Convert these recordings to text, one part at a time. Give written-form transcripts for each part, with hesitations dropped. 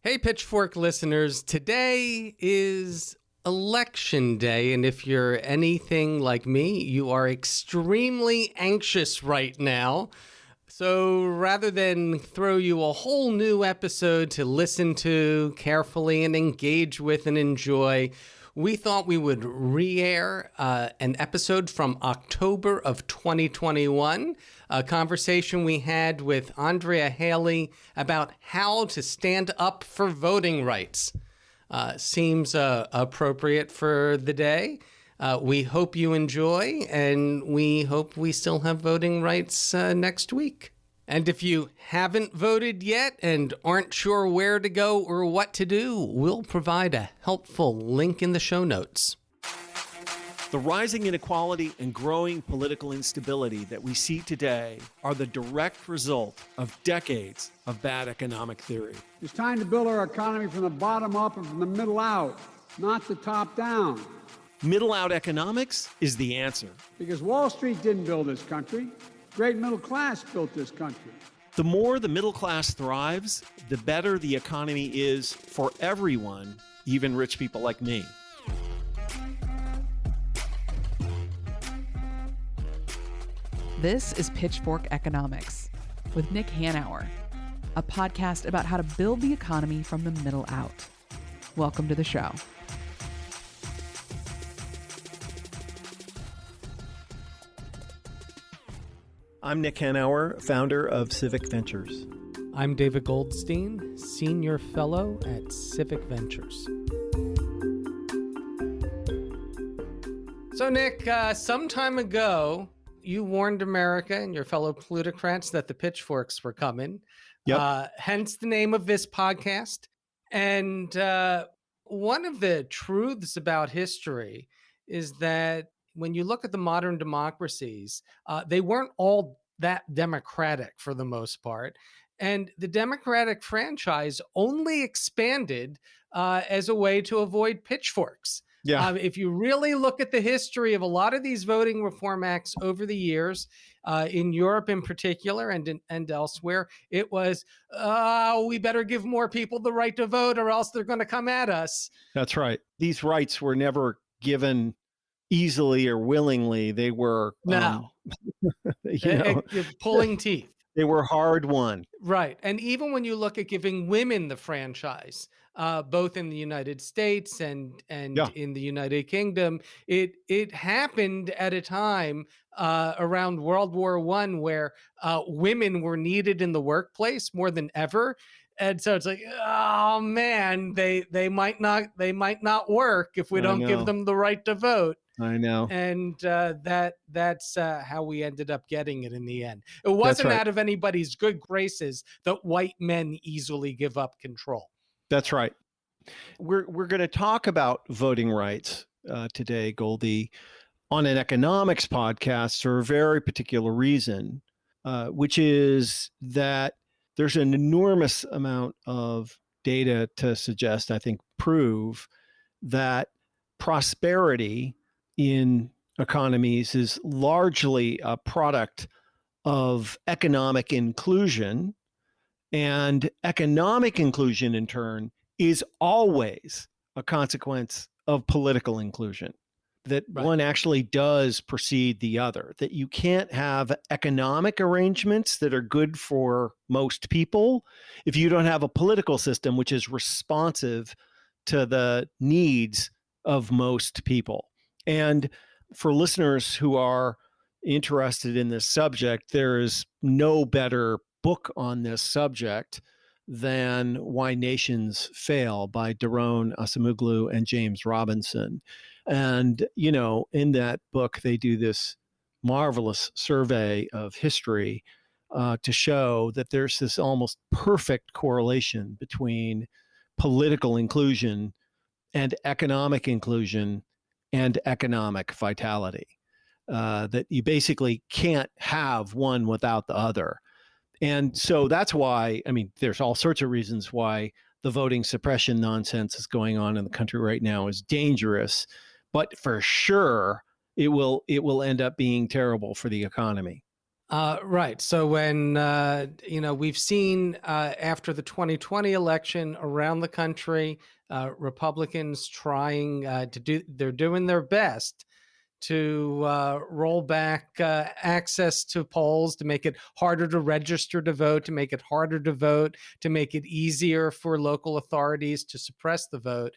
Hey, Pitchfork listeners. Today is election day, and if you're anything like me, you are extremely anxious right now. So rather than throw you a whole new episode to listen to carefully and engage with and enjoy, we thought we would re-air an episode from October of 2021, a conversation we had with Andrea Hailey about how to stand up for voting rights. Seems appropriate for the day. We hope you enjoy, and we hope we still have voting rights next week. And if you haven't voted yet and aren't sure where to go or what to do, we'll provide a helpful link in the show notes. The rising inequality and growing political instability that we see today are the direct result of decades of bad economic theory. It's time to build our economy from the bottom up and from the middle out, not the top down. Middle out economics is the answer. Because Wall Street didn't build this country. Great middle class built this country. The more the middle class thrives, the better the economy is for everyone, even rich people like me. This is Pitchfork Economics with Nick Hanauer, a podcast about how to build the economy from the middle out. Welcome to the show. I'm Nick Hanauer, founder of Civic Ventures. I'm David Goldstein, Senior Fellow at Civic Ventures. So, Nick, some time ago, you warned America and your fellow plutocrats that the pitchforks were coming. Yep. Hence the name of this podcast. And one of the truths about history is that when you look at the modern democracies, they weren't all that democratic for the most part. And the democratic franchise only expanded as a way to avoid pitchforks. Yeah. If you really look at the history of a lot of these voting reform acts over the years, in Europe in particular and elsewhere, it was, we better give more people the right to vote or else they're going to come at us. That's right. These rights were never given easily or willingly. They were pulling teeth. They were hard won. Right. And even when you look at giving women the franchise, both in the United States and in the United Kingdom, it happened at a time around World War I where women were needed in the workplace more than ever. And so it's like, oh man, they might not work if we don't give them the right to vote. I know. And that's how we ended up getting it in the end. It wasn't out of anybody's good graces that white men easily give up control. That's right. We're going to talk about voting rights today, Goldie, on an economics podcast for a very particular reason, which is that there's an enormous amount of data to suggest, I think, prove that prosperity in economies is largely a product of economic inclusion, and economic inclusion in turn is always a consequence of political inclusion. That one actually does precede the other, that you can't have economic arrangements that are good for most people if you don't have a political system which is responsive to the needs of most people. And for listeners who are interested in this subject, there is no better book on this subject than Why Nations Fail by Daron Acemoglu and James Robinson. And, in that book, they do this marvelous survey of history to show that there's this almost perfect correlation between political inclusion and economic inclusion and economic vitality, that you basically can't have one without the other. And so that's why, there's all sorts of reasons why the voting suppression nonsense is going on in the country right now is dangerous, but for sure it will end up being terrible for the economy. Right. So when, we've seen after the 2020 election around the country, Republicans trying they're doing their best to roll back access to polls, to make it harder to register to vote, to make it harder to vote, to make it easier for local authorities to suppress the vote.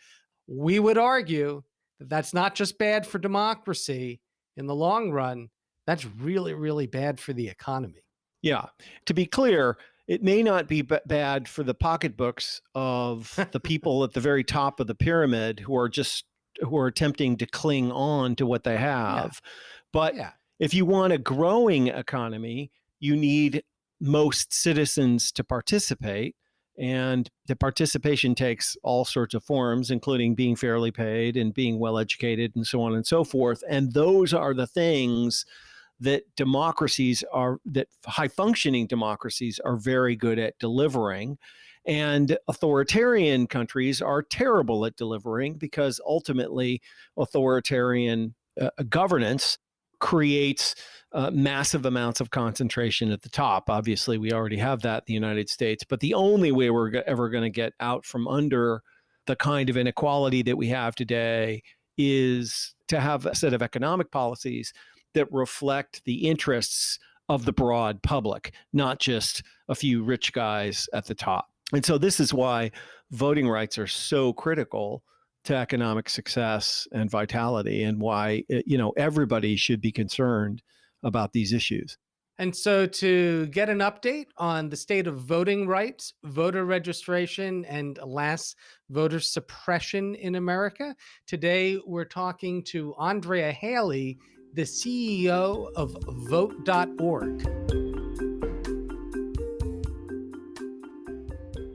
We would argue that that's not just bad for democracy in the long run. That's really, really bad for the economy. Yeah. To be clear, it may not be bad for the pocketbooks of the people at the very top of the pyramid who are attempting to cling on to what they have. Yeah. But Yeah. if you want a growing economy, you need most citizens to participate. And the participation takes all sorts of forms, including being fairly paid and being well educated and so on and so forth. And those are the things that high functioning democracies are very good at delivering. And authoritarian countries are terrible at delivering, because ultimately authoritarian governance creates massive amounts of concentration at the top. Obviously, we already have that in the United States, but the only way we're ever going to get out from under the kind of inequality that we have today is to have a set of economic policies that reflect the interests of the broad public, not just a few rich guys at the top. And so this is why voting rights are so critical to economic success and vitality, and why, everybody should be concerned about these issues. And so to get an update on the state of voting rights, voter registration, and alas, voter suppression in America, today we're talking to Andrea Hailey, the CEO of vote.org.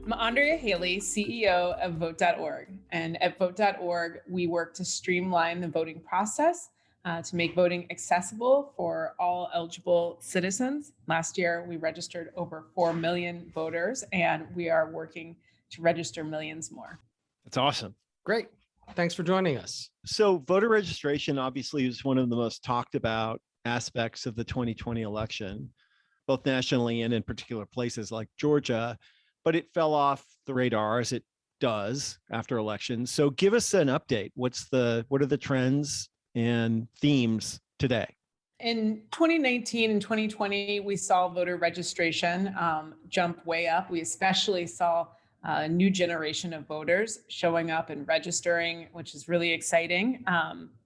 I'm Andrea Hailey, CEO of vote.org. And at vote.org, we work to streamline the voting process to make voting accessible for all eligible citizens. Last year, we registered over 4 million voters, and we are working to register millions more. That's awesome. Great. Thanks for joining us. So voter registration obviously is one of the most talked about aspects of the 2020 election, both nationally and in particular places like Georgia, but it fell off the radar, as it does after elections. So give us an update. What are the trends and themes today? In 2019 and 2020, we saw voter registration jump way up. We especially saw a new generation of voters showing up and registering, which is really exciting.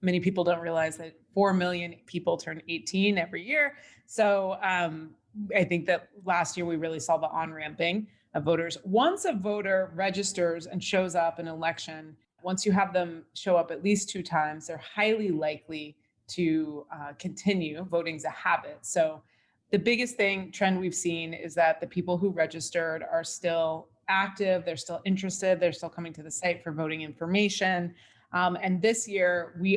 Many people don't realize that 4 million people turn 18 every year. So I think that last year we really saw the on-ramping of voters. Once a voter registers and shows up in an election, once you have them show up at least 2 times, they're highly likely to continue. Voting's a habit. So the biggest trend we've seen is that the people who registered are still active, they're still interested, they're still coming to the site for voting information. And this year we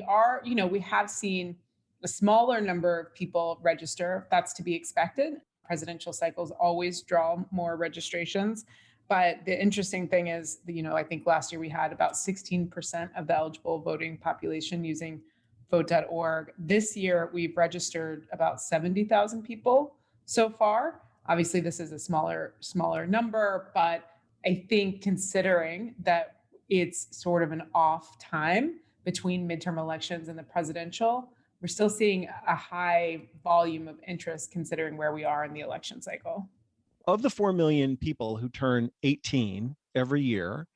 have seen a smaller number of people register. That's to be expected. Presidential cycles always draw more registrations. But the interesting thing is, I think last year we had about 16% of the eligible voting population using vote.org. This year, we've registered about 70,000 people so far. Obviously, this is a smaller number, but I think considering that it's sort of an off time between midterm elections and the presidential, we're still seeing a high volume of interest considering where we are in the election cycle. Of the 4 million people who turn 18 every year,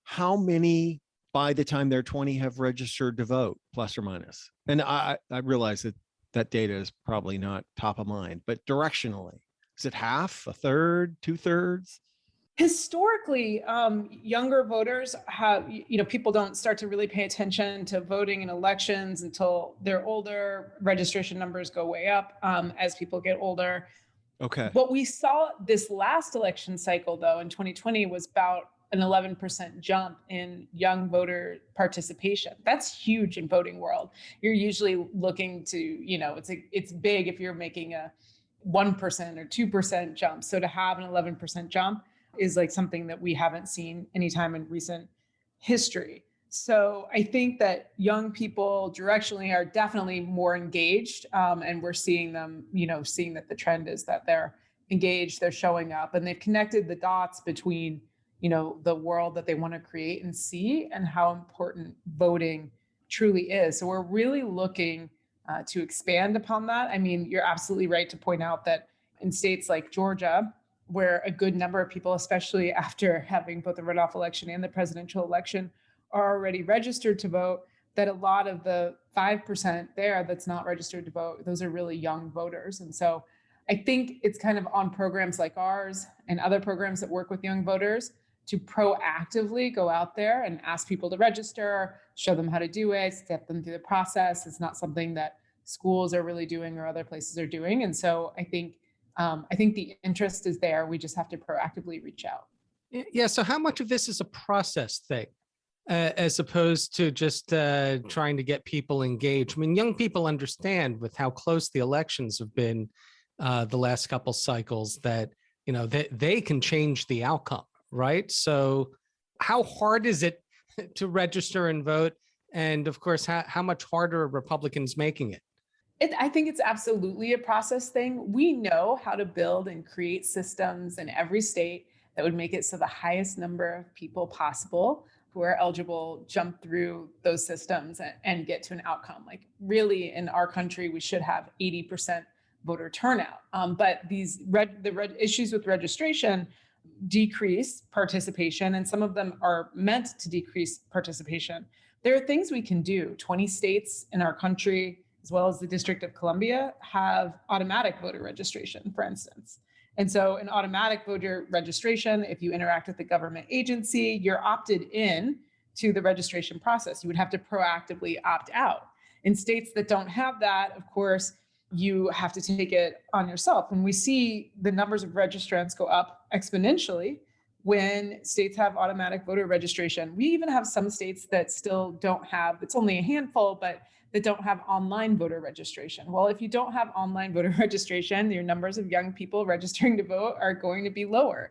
how many by the time they're 20 have registered to vote, plus or minus? And I realize that data is probably not top of mind, but directionally, is it half, a third, 2/3? Historically, younger voters have, people don't start to really pay attention to voting in elections until they're older. Registration numbers go way up as people get older. Okay. What we saw this last election cycle, though, in 2020 was about an 11% jump in young voter participation. That's huge in voting world. You're usually looking to, it's big if you're making a 1% or 2% jump. So to have an 11% jump is like something that we haven't seen anytime in recent history. So I think that young people directionally are definitely more engaged, and we're seeing them, seeing that the trend is that they're engaged, they're showing up, and they've connected the dots between, the world that they want to create and see, and how important voting truly is. So we're really looking to expand upon that. I mean, you're absolutely right to point out that in states like Georgia, where a good number of people, especially after having both the runoff election and the presidential election, are already registered to vote, that a lot of the 5% there that's not registered to vote, those are really young voters. And so I think it's kind of on programs like ours and other programs that work with young voters to proactively go out there and ask people to register, show them how to do it, step them through the process. It's not something that schools are really doing or other places are doing. And so I think the interest is there. We just have to proactively reach out. Yeah. So how much of this is a process thing, as opposed to just trying to get people engaged? I mean, young people understand with how close the elections have been the last couple cycles that, they can change the outcome, right? So how hard is it to register and vote? And of course, how much harder are Republicans making it? I think it's absolutely a process thing. We know how to build and create systems in every state that would make it so the highest number of people possible who are eligible jump through those systems and get to an outcome. Like really in our country, we should have 80% voter turnout. But the issues with registration decrease participation, and some of them are meant to decrease participation. There are things we can do. 20 states in our country, as well as the District of Columbia, have automatic voter registration, for instance. And so in automatic voter registration, if you interact with the government agency, you're opted in to the registration process. You would have to proactively opt out. In states that don't have that, of course, you have to take it on yourself. And we see the numbers of registrants go up exponentially when states have automatic voter registration. We even have some states that still don't have, it's only a handful, but that don't have online voter registration. Well, if you don't have online voter registration, your numbers of young people registering to vote are going to be lower.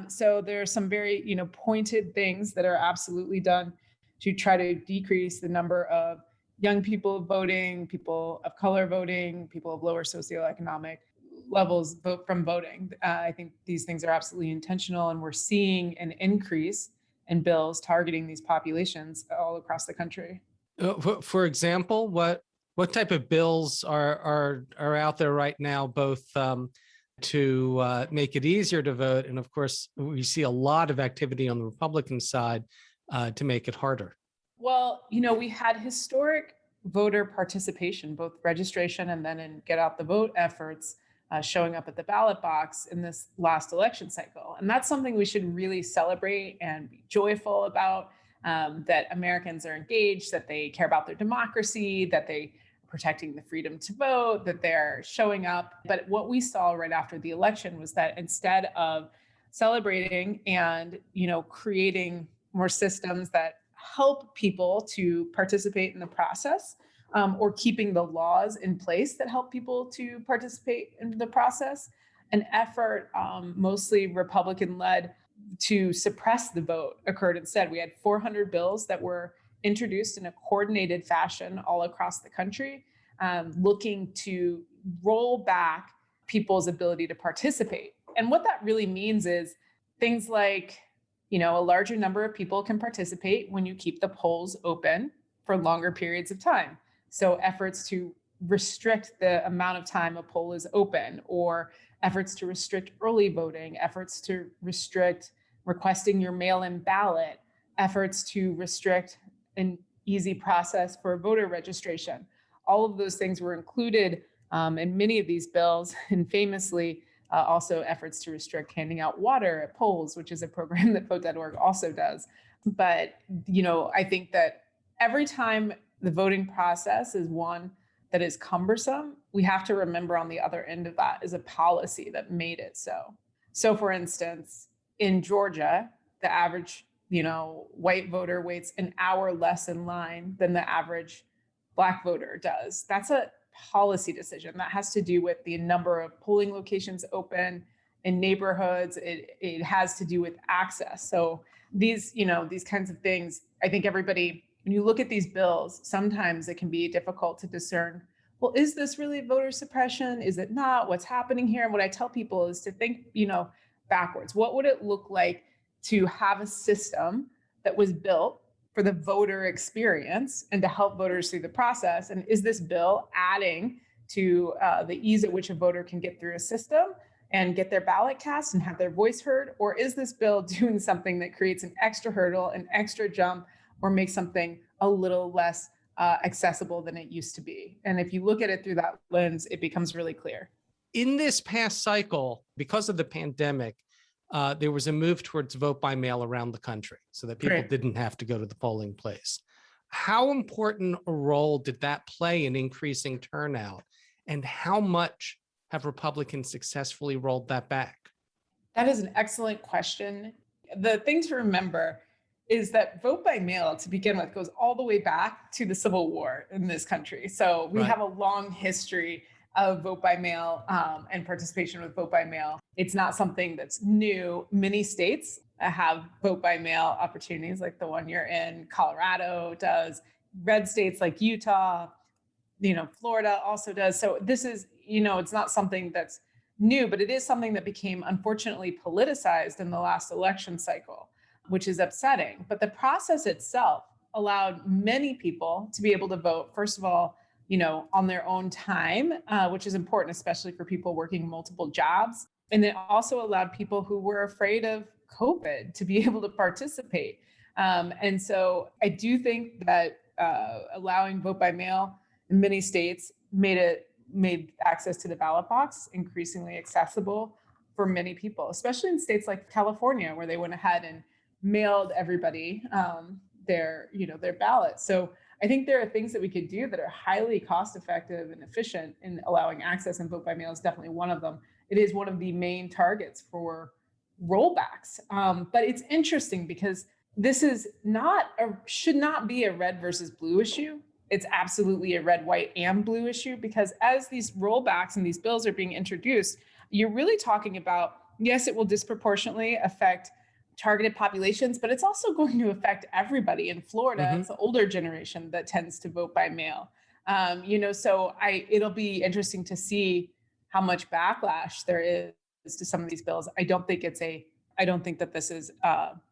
So there are some very, pointed things that are absolutely done to try to decrease the number of young people voting, people of color voting, people of lower socioeconomic levels vote from voting. I think these things are absolutely intentional, and we're seeing an increase in bills targeting these populations all across the country. For example, what type of bills are out there right now, both to make it easier to vote, and of course, we see a lot of activity on the Republican side to make it harder? Well, we had historic voter participation, both registration and then in get out the vote efforts, showing up at the ballot box in this last election cycle. And that's something we should really celebrate and be joyful about, that Americans are engaged, that they care about their democracy, that they are protecting the freedom to vote, that they're showing up. But what we saw right after the election was that instead of celebrating and, creating more systems that help people to participate in the process, or keeping the laws in place that help people to participate in the process, an effort, mostly Republican-led, to suppress the vote occurred instead. We had 400 bills that were introduced in a coordinated fashion all across the country, looking to roll back people's ability to participate. And what that really means is things like, a larger number of people can participate when you keep the polls open for longer periods of time. So efforts to restrict the amount of time a poll is open, or efforts to restrict early voting, efforts to restrict requesting your mail-in ballot, efforts to restrict an easy process for voter registration. All of those things were included in many of these bills, and famously also efforts to restrict handing out water at polls, which is a program that Vote.org also does. But, I think that every time the voting process is one that is cumbersome, we have to remember on the other end of that is a policy that made it so. So for instance, in Georgia, the average, white voter waits an hour less in line than the average Black voter does. That's a policy decision that has to do with the number of polling locations open in neighborhoods. It has to do with access. So these kinds of things, I think everybody, when you look at these bills, sometimes it can be difficult to discern, well, is this really voter suppression? Is it not? What's happening here? And what I tell people is to think, backwards. What would it look like to have a system that was built for the voter experience and to help voters through the process? And is this bill adding to the ease at which a voter can get through a system and get their ballot cast and have their voice heard? Or is this bill doing something that creates an extra hurdle, an extra jump, or makes something a little less accessible than it used to be? And if you look at it through that lens, it becomes really clear. In this past cycle, because of the pandemic, there was a move towards vote by mail around the country so that people didn't have to go to the polling place. How important a role did that play in increasing turnout? And how much have Republicans successfully rolled that back? That is an excellent question. The thing to remember is that vote by mail, to begin with, goes all the way back to the Civil War in this country. So we have a long history of vote by mail and participation with vote by mail. It's not something that's new. Many states have vote by mail opportunities, like the one you're in. Colorado does. Red states like Utah, Florida also does. So this is, it's not something that's new, but it is something that became, unfortunately, politicized in the last election cycle, which is upsetting. But the process itself allowed many people to be able to vote, first of all, on their own time, which is important, especially for people working multiple jobs. And it also allowed people who were afraid of COVID to be able to participate. And so I do think that allowing vote by mail in many states made access to the ballot box increasingly accessible for many people, especially in states like California, where they went ahead and mailed everybody their ballot. So I think there are things that we could do that are highly cost effective and efficient in allowing access, and vote by mail is definitely one of them. It is one of the main targets for rollbacks. But it's interesting because this is should not be a red versus blue issue. It's absolutely a red, white, and blue issue, because as these rollbacks and these bills are being introduced, you're really talking about, yes, it will disproportionately affect targeted populations, but it's also going to affect everybody. In Florida, it's the older generation that tends to vote by mail. So it'll be interesting to see how much backlash there is to some of these bills. I don't think that this is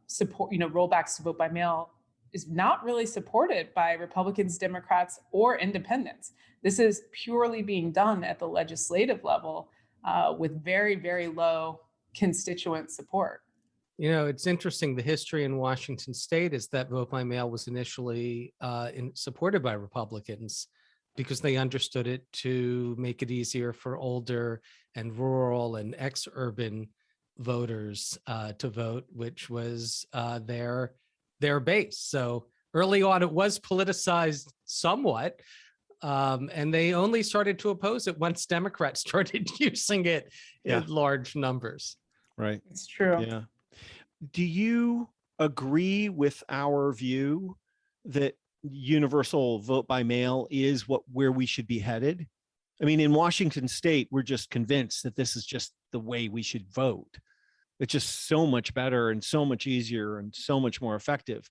support, rollbacks to vote by mail is not really supported by Republicans, Democrats, or independents. This is purely being done at the legislative level with very, very low constituent support. It's interesting. The history in Washington state is that vote by mail was initially supported by Republicans because they understood it to make it easier for older and rural and ex-urban voters to vote, which was their base. So early on, it was politicized somewhat, and they only started to oppose it once Democrats started using it in large numbers. Right. It's true. Yeah. Do you agree with our view that universal vote by mail is where we should be headed? I mean, in Washington state, we're just convinced that this is just the way we should vote. It's just so much better and so much easier and so much more effective.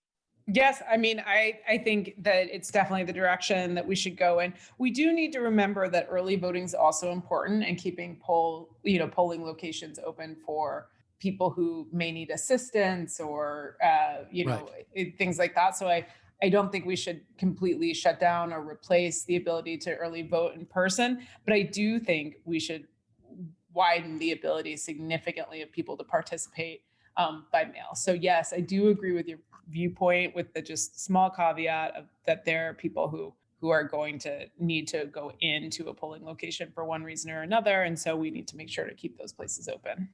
Yes, I mean, I think that it's definitely the direction that we should go in. We do need to remember that early voting is also important, and keeping polling locations open for people who may need assistance or things like that. So I don't think we should completely shut down or replace the ability to early vote in person, but I do think we should widen the ability significantly of people to participate by mail. So yes, I do agree with your viewpoint, with the just small caveat of that there are people who are going to need to go into a polling location for one reason or another. And so we need to make sure to keep those places open.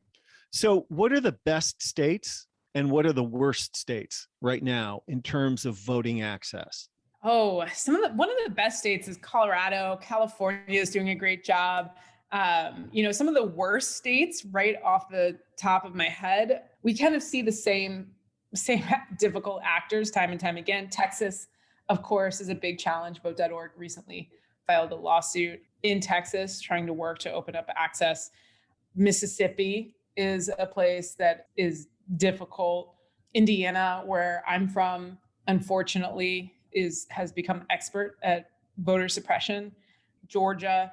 So what are the best states and what are the worst states right now in terms of voting access? Oh, one of the best states is Colorado. California is doing a great job. Some of the worst states, right off the top of my head, we kind of see the same difficult actors time and time again. Texas, of course, is a big challenge. Vote.org recently filed a lawsuit in Texas trying to work to open up access. Mississippi is a place that is difficult. Indiana, where I'm from, unfortunately, has become expert at voter suppression. Georgia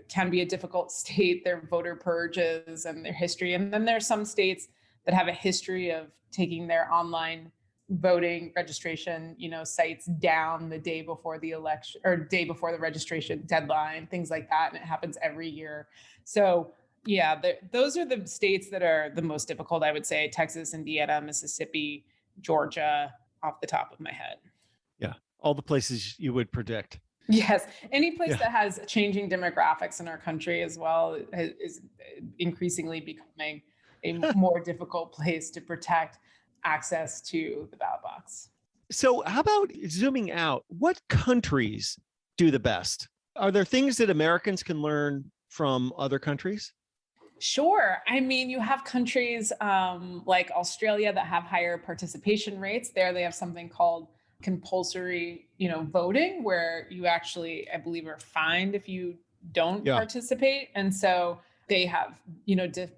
can be a difficult state, their voter purges and their history. And then there's some states that have a history of taking their online voting registration, sites down the day before the election or day before the registration deadline, things like that. And it happens every year. So yeah, those are the states that are the most difficult, I would say: Texas, Indiana, Mississippi, Georgia, off the top of my head. Yeah, all the places you would predict. Yes, any place that has changing demographics in our country as well is increasingly becoming a more difficult place to protect access to the ballot box. So how about zooming out? What countries do the best? Are there things that Americans can learn from other countries? Sure. I mean, you have countries like Australia that have higher participation rates. There they have something called compulsory, voting, where you actually, I believe, are fined if you don't participate. And so they have,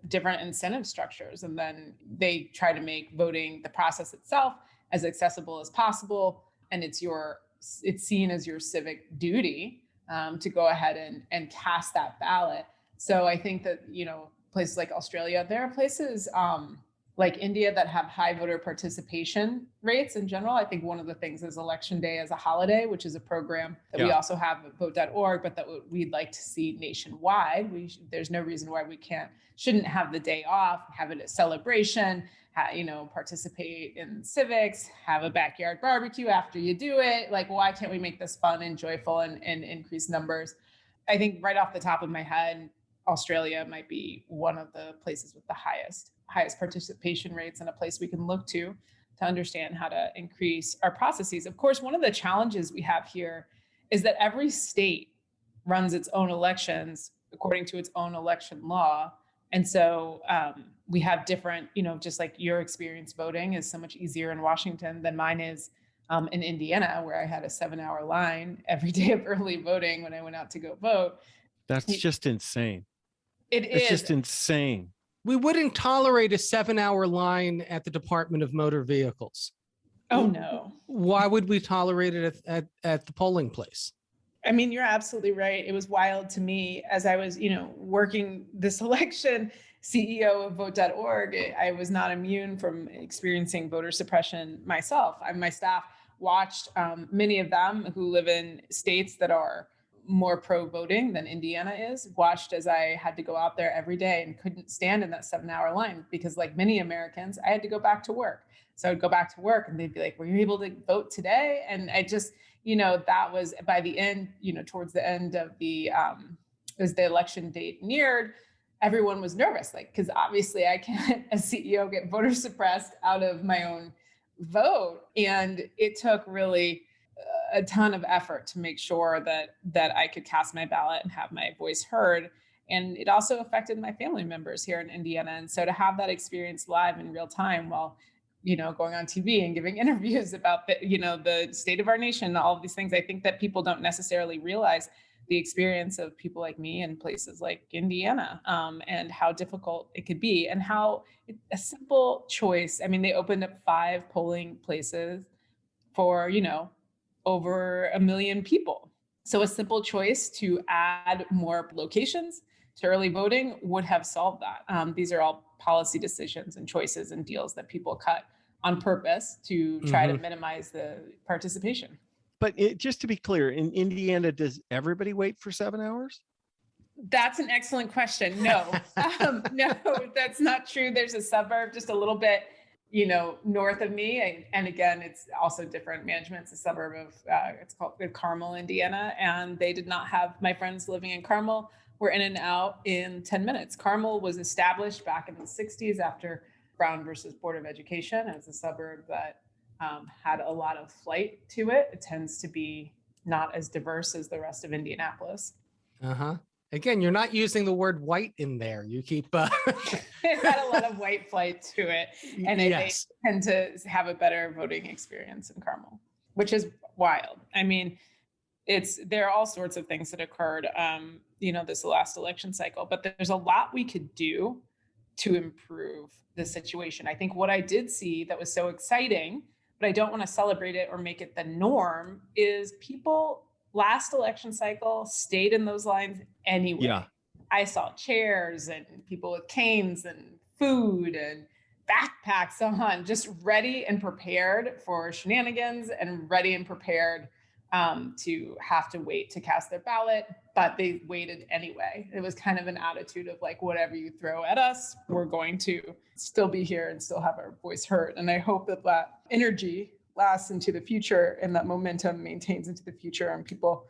different incentive structures. And then they try to make voting, the process itself, as accessible as possible. And it's seen as your civic duty to go ahead and cast that ballot. So I think that, places like Australia, there are places like India that have high voter participation rates in general. I think one of the things is Election Day as a holiday, which is a program that we also have at vote.org, but that we'd like to see nationwide. There's no reason why we shouldn't have the day off, have it a celebration, participate in civics, have a backyard barbecue after you do it. Like, why can't we make this fun and joyful and increase numbers? I think right off the top of my head, Australia might be one of the places with the highest participation rates, and a place we can look to understand how to increase our processes. Of course, one of the challenges we have here is that every state runs its own elections according to its own election law. And so we have different, just like your experience voting is so much easier in Washington than mine is in Indiana, where I had a 7-hour line every day of early voting when I went out to go vote. That's just insane. It's just insane. We wouldn't tolerate a 7-hour line at the Department of Motor Vehicles. Oh, no. Why would we tolerate it at the polling place? I mean, you're absolutely right. It was wild to me as I was, working this election, CEO of vote.org. I was not immune from experiencing voter suppression myself. My staff watched many of them who live in states that are more pro-voting than Indiana is, watched as I had to go out there every day and couldn't stand in that 7-hour line because, like many Americans, I had to go back to work. So I'd go back to work and they'd be like, were you able to vote today? And I just, that was by the end, towards the end of as the election date neared, everyone was nervous, because obviously I can't, as CEO, get voter suppressed out of my own vote. And it took really a ton of effort to make sure that I could cast my ballot and have my voice heard. And it also affected my family members here in Indiana. And so to have that experience live in real time while, going on TV and giving interviews about the state of our nation, all of these things, I think that people don't necessarily realize the experience of people like me in places like Indiana, and how difficult it could be, and how a simple choice. I mean, they opened up 5 polling places for, over 1 million people. So a simple choice to add more locations to early voting would have solved that. These are all policy decisions and choices and deals that people cut on purpose to try to minimize the participation. But just to be clear, in Indiana, does everybody wait for 7 hours? That's an excellent question. No, no, that's not true. There's a suburb just a little bit, north of me. And again, it's also different management. It's a suburb of, it's called Carmel, Indiana. And they did not have, my friends living in Carmel were in and out in 10 minutes. Carmel was established back in the 60s after Brown versus Board of Education as a suburb that had a lot of flight to it. It tends to be not as diverse as the rest of Indianapolis. Again, you're not using the word white in there. You keep... It had a lot of white flight to it. And they tend to have a better voting experience in Carmel, which is wild. I mean, there are all sorts of things that occurred, this last election cycle, but there's a lot we could do to improve the situation. I think what I did see that was so exciting, but I don't want to celebrate it or make it the norm, is people last election cycle stayed in those lines anyway. Yeah. I saw chairs and people with canes and food and backpacks on, just ready and prepared for shenanigans and ready and prepared to have to wait to cast their ballot, but they waited anyway. It was kind of an attitude of like, whatever you throw at us, we're going to still be here and still have our voice heard. And I hope that that energy lasts into the future and that momentum maintains into the future and people,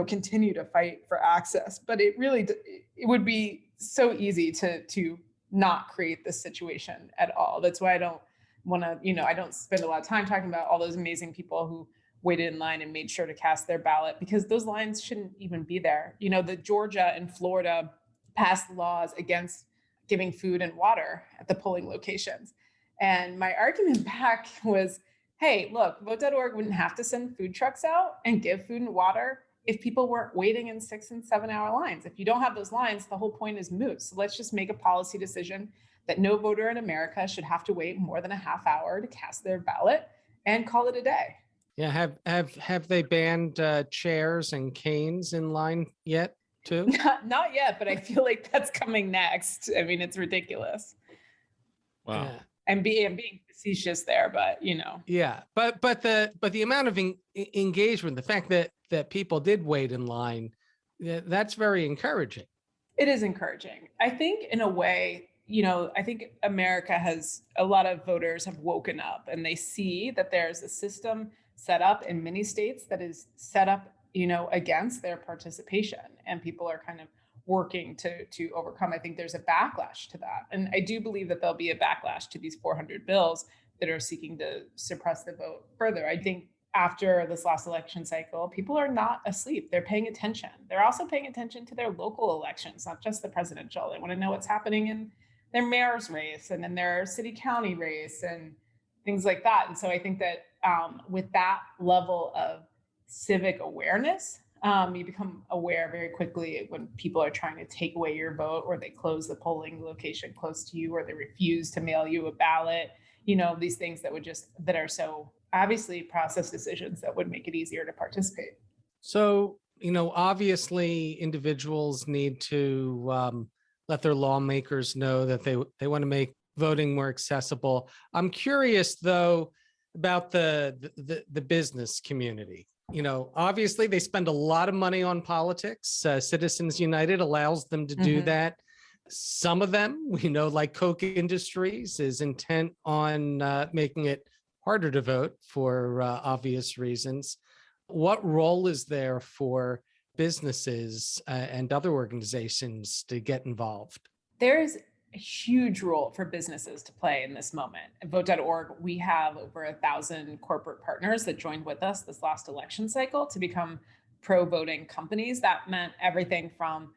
continue to fight for access. But it would be so easy to not create this situation at all. That's why I don't want to, I don't spend a lot of time talking about all those amazing people who waited in line and made sure to cast their ballot, because those lines shouldn't even be there. The Georgia and Florida passed laws against giving food and water at the polling locations. And my argument back was, hey, look, vote.org wouldn't have to send food trucks out and give food and water if people weren't waiting in 6 and 7 hour lines. If you don't have those lines, the whole point is moot. So let's just make a policy decision that no voter in America should have to wait more than a half hour to cast their ballot and call it a day. Yeah, have they banned chairs and canes in line yet too? Not yet, but I feel like that's coming next. I mean, it's ridiculous. Wow. Yeah. I'm being facetious there, but Yeah, but the amount of engagement, the fact that people did wait in line, that's very encouraging. It is encouraging. I think in a way, I think America a lot of voters have woken up and they see that there's a system set up in many states that is set up, against their participation, and people are kind of working to overcome. I think there's a backlash to that. And I do believe that there'll be a backlash to these 400 bills that are seeking to suppress the vote further. I think after this last election cycle, people are not asleep. They're paying attention. They're also paying attention to their local elections, not just the presidential. They want to know what's happening in their mayor's race and in their city county race and things like that. And so I think that with that level of civic awareness, you become aware very quickly when people are trying to take away your vote, or they close the polling location close to you, or they refuse to mail you a ballot, these things that are so obviously process decisions that would make it easier to participate. So, obviously individuals need to let their lawmakers know that they want to make voting more accessible. I'm curious though about the business community. Obviously they spend a lot of money on politics. Citizens United allows them to do that. Some of them, we know, like Koch Industries, is intent on making it harder to vote for obvious reasons. What role is there for businesses and other organizations to get involved? There's a huge role for businesses to play in this moment. At Vote.org, we have over 1,000 corporate partners that joined with us this last election cycle to become pro-voting companies. That meant everything from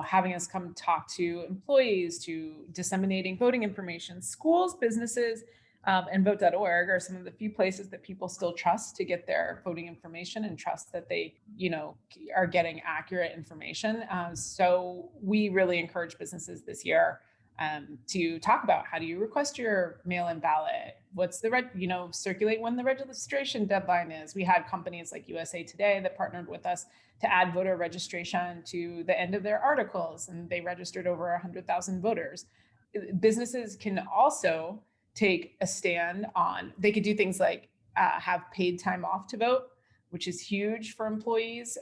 having us come talk to employees, to disseminating voting information. Schools, businesses, and Vote.org are some of the few places that people still trust to get their voting information and trust that they, are getting accurate information. So we really encourage businesses this year to talk about, how do you request your mail-in ballot? What's the circulate when the registration deadline is. We had companies like USA Today that partnered with us to add voter registration to the end of their articles, and they registered over 100,000 voters. Businesses can also take a stand on, they could do things like have paid time off to vote, which is huge for employees.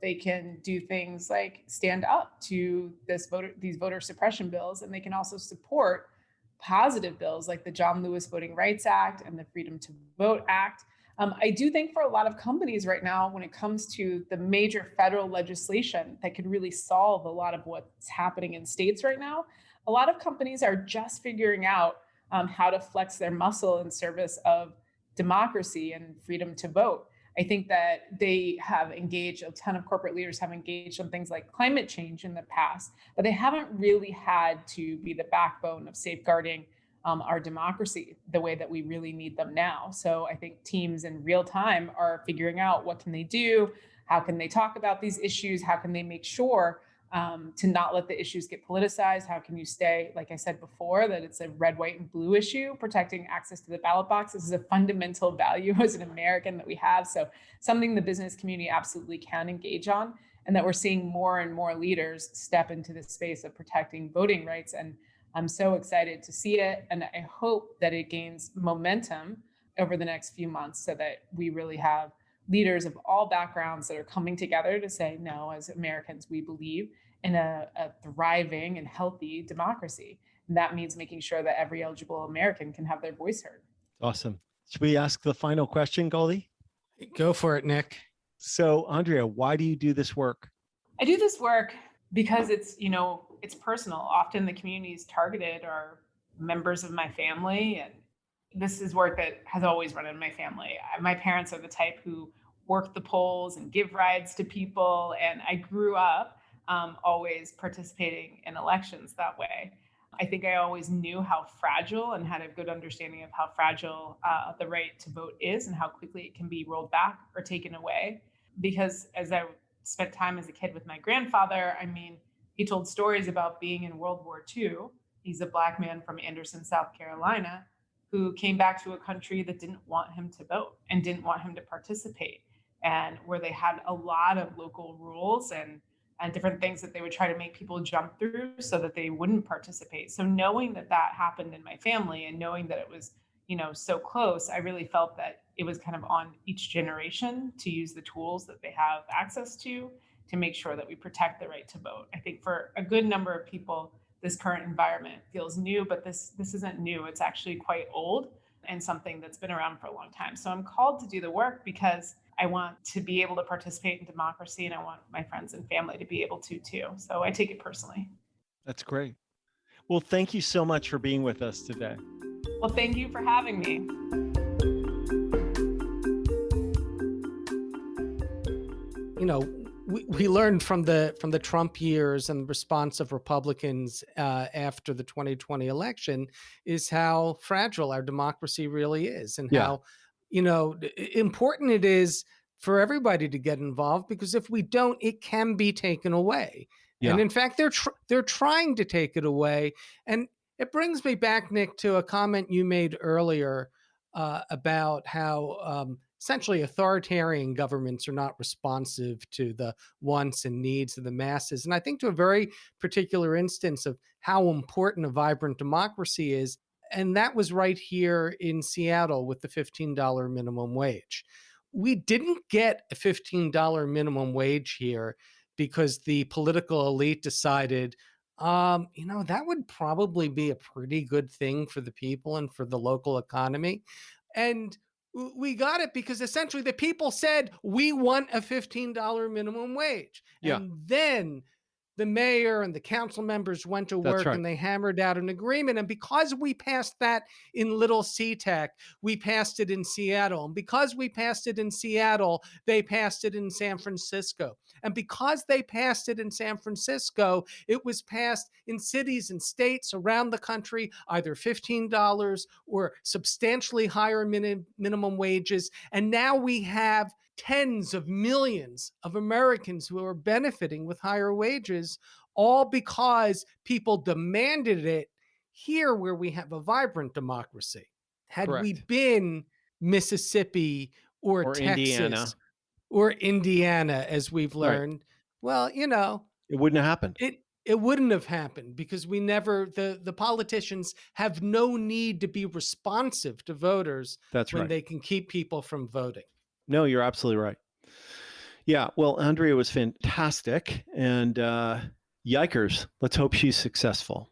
They can do things like stand up to these voter suppression bills, and they can also support positive bills like the John Lewis Voting Rights Act and the Freedom to Vote Act. I do think for a lot of companies right now, when it comes to the major federal legislation that could really solve a lot of what's happening in states right now, a lot of companies are just figuring out how to flex their muscle in service of democracy and freedom to vote. I think that they have engaged, a ton of corporate leaders have engaged on things like climate change in the past, but they haven't really had to be the backbone of safeguarding our democracy the way that we really need them now. So I think teams in real time are figuring out what can they do, how can they talk about these issues, how can they make sure to not let the issues get politicized. How can you stay, like I said before, that it's a red, white, and blue issue, protecting access to the ballot box. This is a fundamental value as an American that we have. So something the business community absolutely can engage on, and that we're seeing more and more leaders step into the space of protecting voting rights. And I'm so excited to see it. And I hope that it gains momentum over the next few months so that we really have leaders of all backgrounds that are coming together to say, no, as Americans, we believe in a thriving and healthy democracy. And that means making sure that every eligible American can have their voice heard. Awesome. Should we ask the final question, Goldie? Go for it, Nick. So, Andrea, why do you do this work? I do this work because it's personal. Often the communities targeted are members of my family, and this is work that has always run in my family. My parents are the type who work the polls and give rides to people, and I grew up always participating in elections that way. I think I always knew how fragile and had a good understanding of how fragile the right to vote is and how quickly it can be rolled back or taken away. Because as I spent time as a kid with my grandfather, I mean, he told stories about being in World War II. He's a Black man from Anderson, South Carolina, who came back to a country that didn't want him to vote and didn't want him to participate, and where they had a lot of local rules and different things that they would try to make people jump through so that they wouldn't participate. So knowing that that happened in my family and knowing that it was, so close, I really felt that it was kind of on each generation to use the tools that they have access to make sure that we protect the right to vote. I think for a good number of people, this current environment feels new, but this isn't new. It's actually quite old and something that's been around for a long time. So I'm called to do the work because I want to be able to participate in democracy, and I want my friends and family to be able to too. So I take it personally. That's great. Well, thank you so much for being with us today. Well, thank you for having me. We learned from the Trump years and the response of Republicans after the 2020 election is how fragile our democracy really is, and how important it is for everybody to get involved, because if we don't, it can be taken away. Yeah. And in fact, they're trying to take it away. And it brings me back, Nick, to a comment you made earlier about how essentially authoritarian governments are not responsive to the wants and needs of the masses. And I think to a very particular instance of how important a vibrant democracy is. And that was right here in Seattle with the $15 minimum wage. We didn't get a $15 minimum wage here because the political elite decided, that would probably be a pretty good thing for the people and for the local economy. And we got it because essentially the people said, we want a $15 minimum wage. Yeah. And then the mayor and the council members went to work and they hammered out an agreement. And because we passed that in Little SeaTac, we passed it in Seattle. And because we passed it in Seattle, they passed it in San Francisco. And because they passed it in San Francisco, it was passed in cities and states around the country, either $15 or substantially higher minimum wages. And now we have tens of millions of Americans who are benefiting with higher wages, all because people demanded it here where we have a vibrant democracy. Had we been Mississippi or Texas or Indiana, as we've learned, well, it wouldn't have happened. It wouldn't have happened because we never, the politicians have no need to be responsive to voters when they can keep people from voting. No, you're absolutely right. Yeah, well, Andrea was fantastic, and yikers, let's hope she's successful.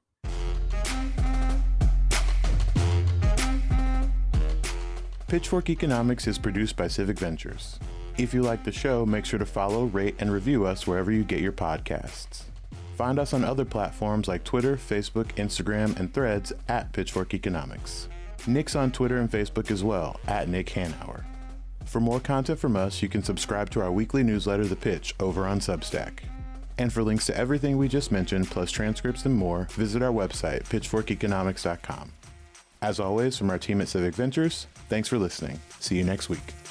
Pitchfork Economics is produced by Civic Ventures. If you like the show, make sure to follow, rate, and review us wherever you get your podcasts. Find us on other platforms like Twitter, Facebook, Instagram, and Threads at Pitchfork Economics. Nick's on Twitter and Facebook as well, at Nick Hanauer. For more content from us, you can subscribe to our weekly newsletter, The Pitch, over on Substack. And for links to everything we just mentioned, plus transcripts and more, visit our website, pitchforkeconomics.com. As always, from our team at Civic Ventures, thanks for listening. See you next week.